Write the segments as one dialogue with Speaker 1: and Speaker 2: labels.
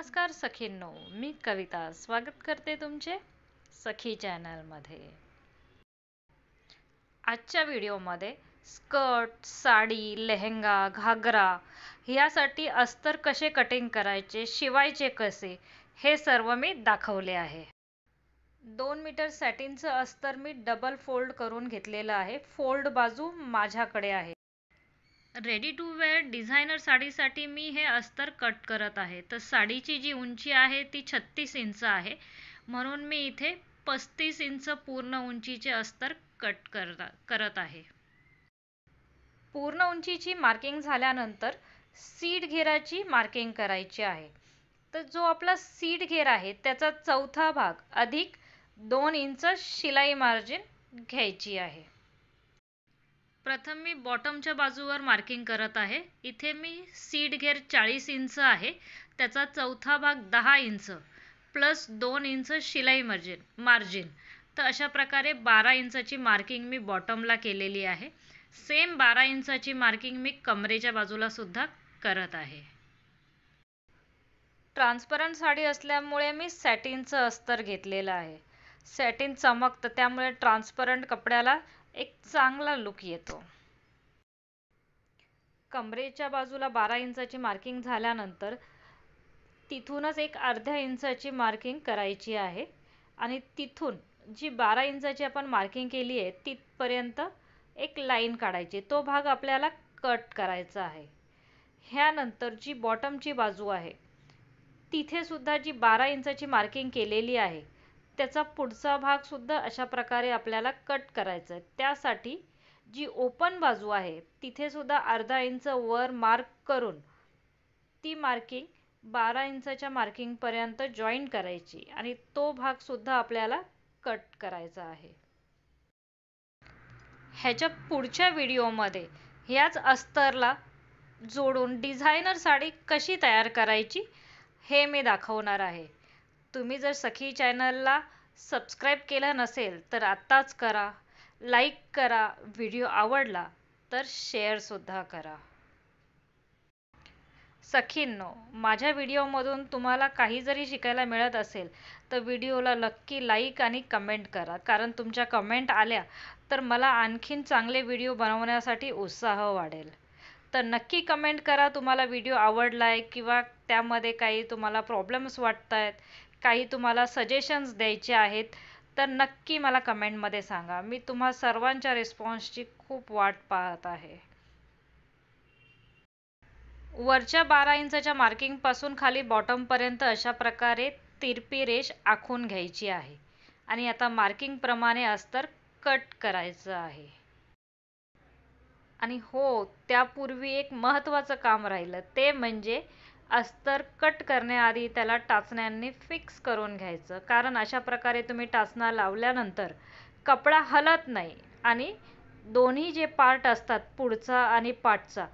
Speaker 1: नमस्कार सखींनो, मी कविता स्वागत करते तुमचे सखी चॅनलमध्ये. आजच्या व्हिडिओमध्ये स्कर्ट, साडी, लेहंगा, घागरा यासाठी अस्तर कसे कटिंग करायचे, शिवायचे कसे हे सर्व मी दाखवले आहे. 2 मीटर सॅटिनचं अस्तर मी डबल फोल्ड करून घेतलेलं आहे. फोल्ड बाजू माझ्याकडे आहे. रेडी टू वेअर डिझायनर साडीसाठी मी हे अस्तर कट करत आहे. तर साडीची जी उंची आहे ती 36 इंच आहे, म्हणून मी इथे 35 इंच पूर्ण उंचीचे अस्तर कट करत आहे. पूर्ण उंचीची मार्किंग झाल्यानंतर सीट घेराची मार्किंग करायची आहे. तर जो आपला सीट घेर आहे त्याचा चौथा भाग अधिक 2 इंच शिलाई मार्जिन घ्यायची आहे. प्रथम मी बॉटमच्या बाजूवर मार्किंग करत आहे. इथे मी सीट घेर 40 इंच आहे, त्याचा चौथा भाग 10 इंच प्लस 2 इंच शिलाई मार्जिन. तर अशा प्रकारे 12 इंचाची मार्किंग मी बॉटमला केलेली आहे. सेम 12 इंचाची मार्किंग मी कमरेच्या बाजूला सुद्धा करत आहे. ट्रान्सपरंट साडी असल्यामुळे मी सॅटिनचं अस्तर घेतलेलं आहे. सॅटिन चमकतं, त्यामुळे ट्रान्सपरंट कपड्याला एक चांगला लुक येतो. कमरेच्या बाजूला 12 इंचाची मार्किंग झाल्यानंतर तिथूनच एक अर्ध्या इंचाची मार्किंग करायची आहे आणि तिथून जी 12 इंचाची आपण मार्किंग केली आहे तिथपर्यंत एक लाईन काढायची. तो भाग आपल्याला कट करायचा आहे. ह्यानंतर जी बॉटमची बाजू आहे तिथे सुद्धा जी 12 इंचाची मार्किंग केलेली आहे त्याचा पुढचा भाग सुद्धा अशा प्रकारे आपल्याला कट करायचा आहे. त्यासाठी जी ओपन बाजू आहे तिथे सुद्धा अर्धा इंच वर मार्क करून ती मार्किंग 12 इंचाच्या मार्किंग पर्यंत जॉईन करायची आणि तो भाग सुद्धा आपल्याला कट करायचा आहे. ह्याच्या पुढच्या व्हिडिओमध्ये ह्याच अस्तरला जोडून डिझायनर साडी कशी तयार करायची हे मी दाखवणार आहे. तुम्ही जर सखी चॅनलला सबस्क्राईब केलं नसेल तर आत्ताच करा, लाईक करा, व्हिडिओ आवडला तर शेअर सुद्धा करा. सखींनो, माझ्या व्हिडिओमधून तुम्हाला काही जरी शिकायला मिळत असेल तर व्हिडिओला नक्की लाईक आणि कमेंट करा, कारण तुमच्या कमेंट आल्या तर मला आणखीन चांगले व्हिडिओ बनवण्यासाठी उत्साह वाढेल. तर नक्की कमेंट करा तुम्हाला व्हिडिओ आवडला आहे किंवा त्यामध्ये काही तुम्हाला प्रॉब्लेम्स वाटत आहेत, काही तुम्हाला सजेशन्स द्यायचे आहेत तर नक्की मला कमेंटमध्ये सांगा. मी तुम्हा सर्वांच्या रिस्पॉन्सची खूप वाट पाहत आहे. वरच्या 12 इंचाच्या मार्किंग पासून खाली बॉटम पर्यंत अशा प्रकारे तिरपी रेष आखून घ्यायची आहे आणि आता मार्किंग प्रमाणे अस्तर कट करायचं आहे. आणि हो, त्यापूर्वी एक महत्त्वाचं काम राहिलं, ते म्हणजे अस्तर कट करण्याआधी त्याला टाचण्यांनी फिक्स करून घ्यायचं, कारण अशा प्रकारे तुम्ही टाचणा लावल्यानंतर कपडा हलत नाही आणि दोन्ही जे पार्ट असतात पुढचा आणि पाठचा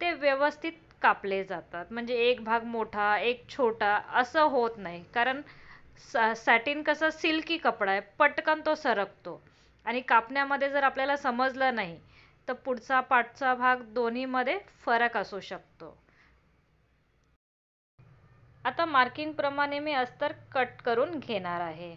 Speaker 1: ते व्यवस्थित कापले जातात. म्हणजे एक भाग मोठा एक छोटा असं होत नाही, कारण सॅटिन कसं सिल्की कपडा आहे, पटकन तो सरकतो आणि कापण्यामध्ये जर आपल्याला समजलं नाही तर पुढचा पाठचा भाग दोन्हीमध्ये फरक असू शकतो. आता मार्किंग प्रमाणे मी अस्तर कट करून घेणार आहे.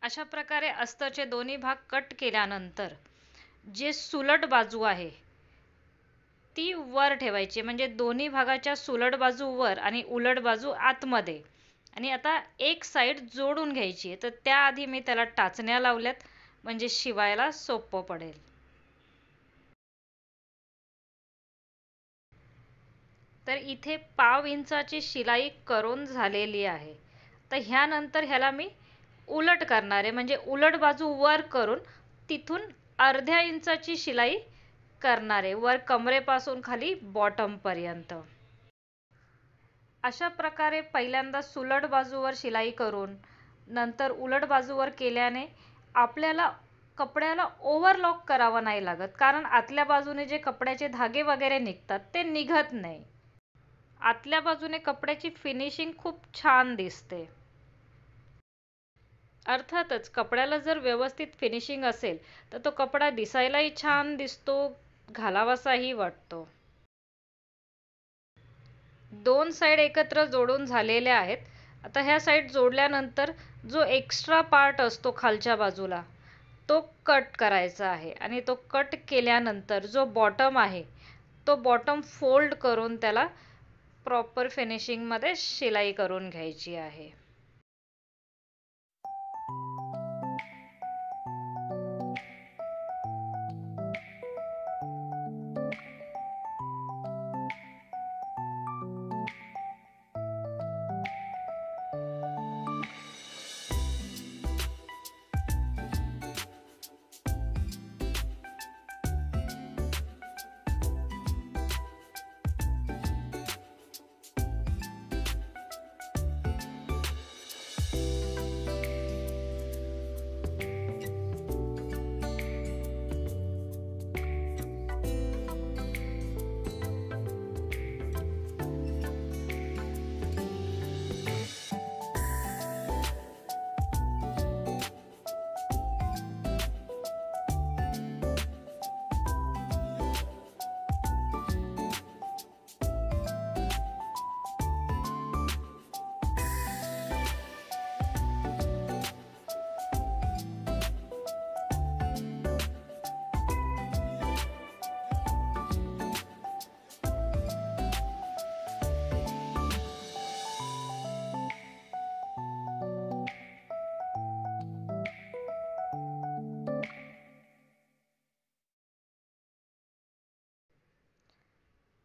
Speaker 1: अशा प्रकारे अस्तरचे दोन्ही भाग कट केल्यानंतर जे सुलट बाजू आहे ती वर ठेवायची, म्हणजे दोन्ही भागाच्या सुलट बाजू वर आणि उलट बाजू आतमध्ये. आणि आता एक साईड जोडून घ्यायची, तर त्याआधी मी त्याला टाचण्या लावल्यात म्हणजे शिवायला सोपं पडेल. तर इथे पाव इंचाची शिलाई करून झालेली आहे. तर ह्यानंतर ह्याला मी उलट करणार आहे, म्हणजे उलट बाजू वर करून तिथून अर्ध्या इंचाची शिलाई करणार आहे, वर कमरेपासून खाली बॉटम पर्यंत. अशा प्रकारे पहिल्यांदा सुलट बाजूवर शिलाई करून नंतर उलट बाजूवर केल्याने आपल्याला कपड्याला ओव्हरलॉक करावं नाही लागत, कारण आतल्या बाजूने जे कपड्याचे धागे वगैरे निघतात ते निघत नाही. आतल्या बाजूने कपड्याची फिनिशिंग खूप छान दिसते. अर्थातच कपड्याला जर व्यवस्थित फिनिशिंग असेल तर तो कपडा दिसायलाही छान दिसतो, घालावासाही वाटतो. दोन साइड एकत्र जोडून झालेल्या आहेत. आता ह्या साइड जोडल्यानंतर जो एक्स्ट्रा पार्ट असतो खालच्या बाजूला तो कट करायचा आहे, आणि तो कट केल्यानंतर जो बॉटम आहे तो बॉटम फोल्ड करून त्याला प्रॉपर फिनिशिंग मध्ये शिलाई करून घ्यायची आहे.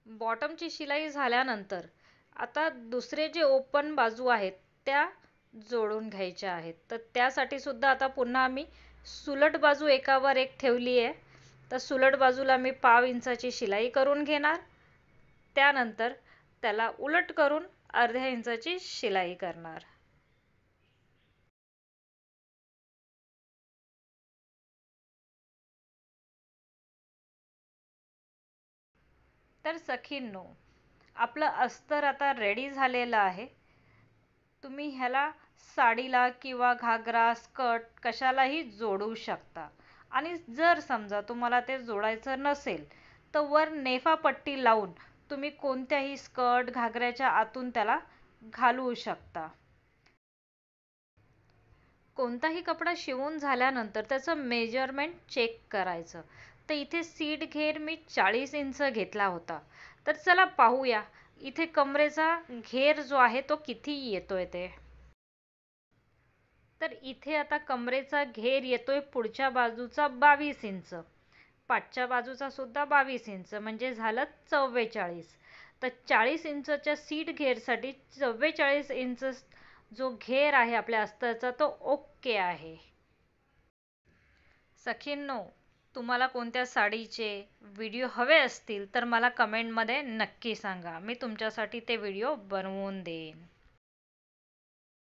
Speaker 1: बॉटमची शिलाई झाल्यानंतर आता दुसरे जे ओपन बाजू आहेत त्या जोडून घ्यायच्या आहेत. तर त्यासाठी सुद्धा आता पुन्हा मी सुलट बाजू एकावर एक ठेवली आहे. तर सुलट बाजूला मी पाव इंचाची शिलाई करून घेणार, त्यानंतर त्याला उलट करून अर्ध्या इंचाची शिलाई करणार. तर सखींनो, आपलं अस्तर आता रेडी झालेलं आहे. तुम्ही ह्याला साडीला किंवा घागरा स्कर्ट कशालाही जोडू शकता. आणि जर समजा तुम्हाला ते जोडायचं नसेल तर वर नेफा पट्टी लावून तुम्ही कोणत्याही स्कर्ट घागऱ्याच्या आतून त्याला घालू शकता. कोणताही कपडा शिवून झाल्यानंतर त्याचं मेजरमेंट चेक करायचं. तर इथे सीट घेर मी 40 इंच घेतला होता. तर चला पाहूया इथे कमरेचा घेर जो आहे तो किती येतोय ते. तर इथे आता कमरेचा घेर येतोय पुढच्या बाजूचा 22 इंच, पाठच्या बाजूचा सुद्धा 22 इंच, म्हणजे झालं 44. तर 40 इंचच्या सीट घेरसाठी 44 इंच जो घेर आहे आपल्या अस्तरचा तो ओके आहे. सखींनो, तुम्हाला कोणत्या साडीचे व्हिडिओ हवे असतील तर मला कमेंटमध्ये नक्की सांगा, मी तुमच्यासाठी ते व्हिडिओ बनवून देईन.